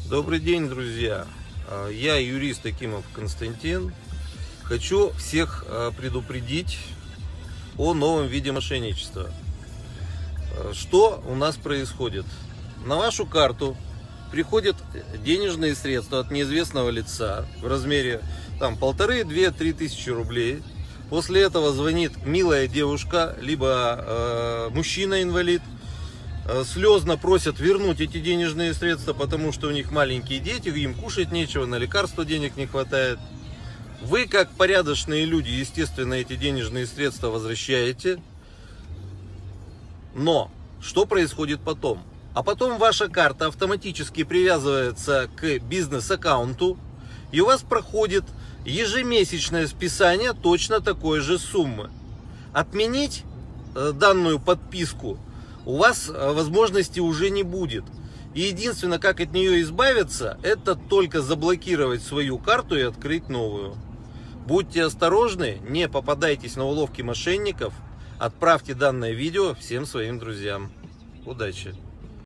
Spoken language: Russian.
Добрый день, друзья! Я юрист Акимов Константин. Хочу всех предупредить о новом виде мошенничества. Что у нас происходит? На вашу карту приходят денежные средства от неизвестного лица в размере 1,5, 2, 3 тысячи рублей. После этого звонит милая девушка, либо мужчина-инвалид, слезно просят вернуть эти денежные средства, потому что у них маленькие дети, им кушать нечего, на лекарства денег не хватает. Вы, как порядочные люди, естественно, эти денежные средства возвращаете. Но что происходит потом? А потом ваша карта автоматически привязывается к бизнес-аккаунту, и у вас проходит ежемесячное списание точно такой же суммы. Отменить данную подписку у вас возможности уже не будет. И единственное, как от нее избавиться, это только заблокировать свою карту и открыть новую. Будьте осторожны, не попадайтесь на уловки мошенников. Отправьте данное видео всем своим друзьям. Удачи!